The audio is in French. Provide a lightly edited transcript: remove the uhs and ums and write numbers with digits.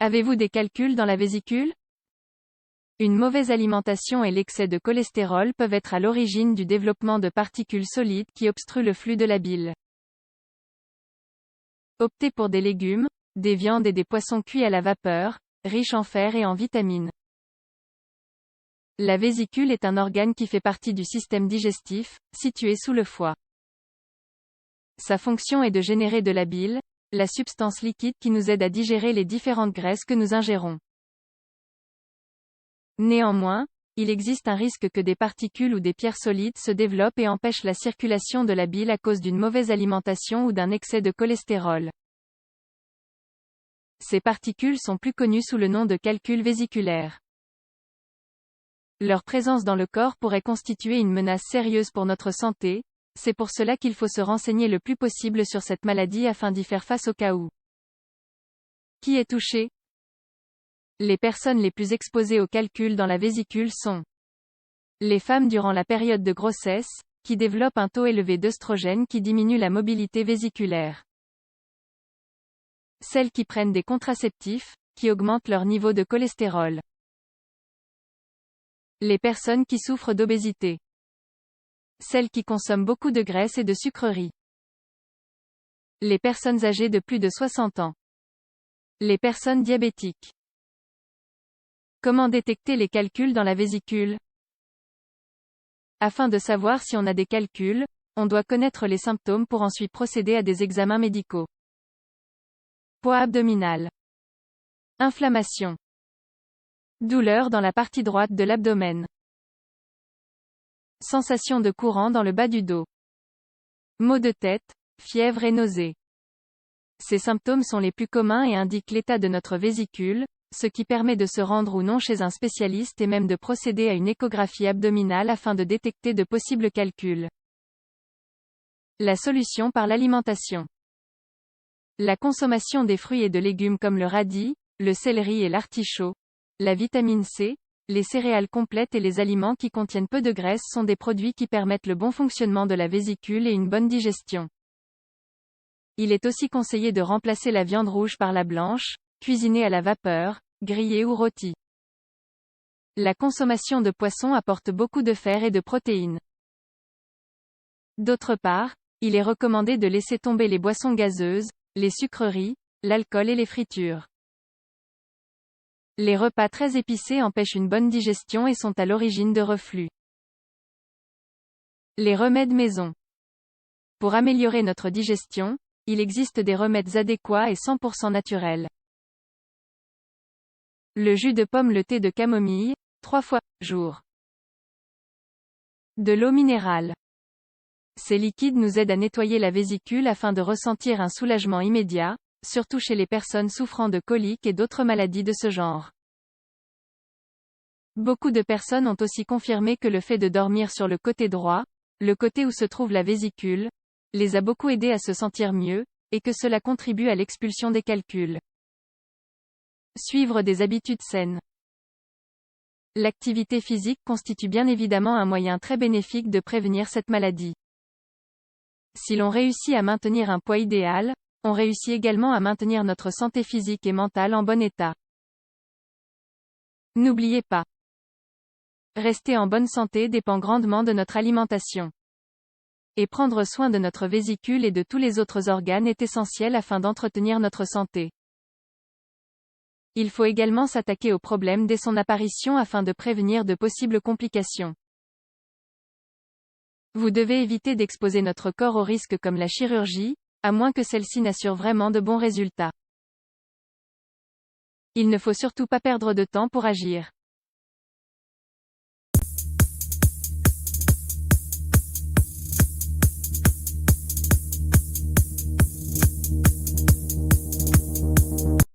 Avez-vous des calculs dans la vésicule? Une mauvaise alimentation et l'excès de cholestérol peuvent être à l'origine du développement de particules solides qui obstruent le flux de la bile. Optez pour des légumes, des viandes et des poissons cuits à la vapeur, riches en fer et en vitamines. La vésicule est un organe qui fait partie du système digestif, situé sous le foie. Sa fonction est de générer de la bile, la substance liquide qui nous aide à digérer les différentes graisses que nous ingérons. Néanmoins, il existe un risque que des particules ou des pierres solides se développent et empêchent la circulation de la bile à cause d'une mauvaise alimentation ou d'un excès de cholestérol. Ces particules sont plus connues sous le nom de calculs vésiculaires. Leur présence dans le corps pourrait constituer une menace sérieuse pour notre santé, c'est pour cela qu'il faut se renseigner le plus possible sur cette maladie afin d'y faire face au cas où. Qui est touché? Les personnes les plus exposées aux calculs dans la vésicule sont les femmes durant la période de grossesse, qui développent un taux élevé d'œstrogène qui diminue la mobilité vésiculaire. Celles qui prennent des contraceptifs, qui augmentent leur niveau de cholestérol. Les personnes qui souffrent d'obésité. Celles qui consomment beaucoup de graisse et de sucreries. Les personnes âgées de plus de 60 ans. Les personnes diabétiques. Comment détecter les calculs dans la vésicule? Afin de savoir si on a des calculs, on doit connaître les symptômes pour ensuite procéder à des examens médicaux. Poids abdominal. Inflammation. Douleur dans la partie droite de l'abdomen. Sensation de courant dans le bas du dos. Maux de tête, fièvre et nausées. Ces symptômes sont les plus communs et indiquent l'état de notre vésicule, ce qui permet de se rendre ou non chez un spécialiste et même de procéder à une échographie abdominale afin de détecter de possibles calculs. La solution par l'alimentation. La consommation des fruits et de légumes comme le radis, le céleri et l'artichaut, la vitamine C, les céréales complètes et les aliments qui contiennent peu de graisse sont des produits qui permettent le bon fonctionnement de la vésicule et une bonne digestion. Il est aussi conseillé de remplacer la viande rouge par la blanche, cuisinée à la vapeur, grillée ou rôtie. La consommation de poissons apporte beaucoup de fer et de protéines. D'autre part, il est recommandé de laisser tomber les boissons gazeuses, les sucreries, l'alcool et les fritures. Les repas très épicés empêchent une bonne digestion et sont à l'origine de reflux. Les remèdes maison. Pour améliorer notre digestion, il existe des remèdes adéquats et 100% naturels. Le jus de pomme, le thé de camomille, 3 fois par jour. De l'eau minérale. Ces liquides nous aident à nettoyer la vésicule afin de ressentir un soulagement immédiat, surtout chez les personnes souffrant de coliques et d'autres maladies de ce genre. Beaucoup de personnes ont aussi confirmé que le fait de dormir sur le côté droit, le côté où se trouve la vésicule, les a beaucoup aidés à se sentir mieux, et que cela contribue à l'expulsion des calculs. Suivre des habitudes saines. L'activité physique constitue bien évidemment un moyen très bénéfique de prévenir cette maladie. Si l'on réussit à maintenir un poids idéal, on réussit également à maintenir notre santé physique et mentale en bon état. N'oubliez pas. Rester en bonne santé dépend grandement de notre alimentation. Et prendre soin de notre vésicule et de tous les autres organes est essentiel afin d'entretenir notre santé. Il faut également s'attaquer au problème dès son apparition afin de prévenir de possibles complications. Vous devez éviter d'exposer notre corps aux risques comme la chirurgie, à moins que celle-ci n'assure vraiment de bons résultats. Il ne faut surtout pas perdre de temps pour agir.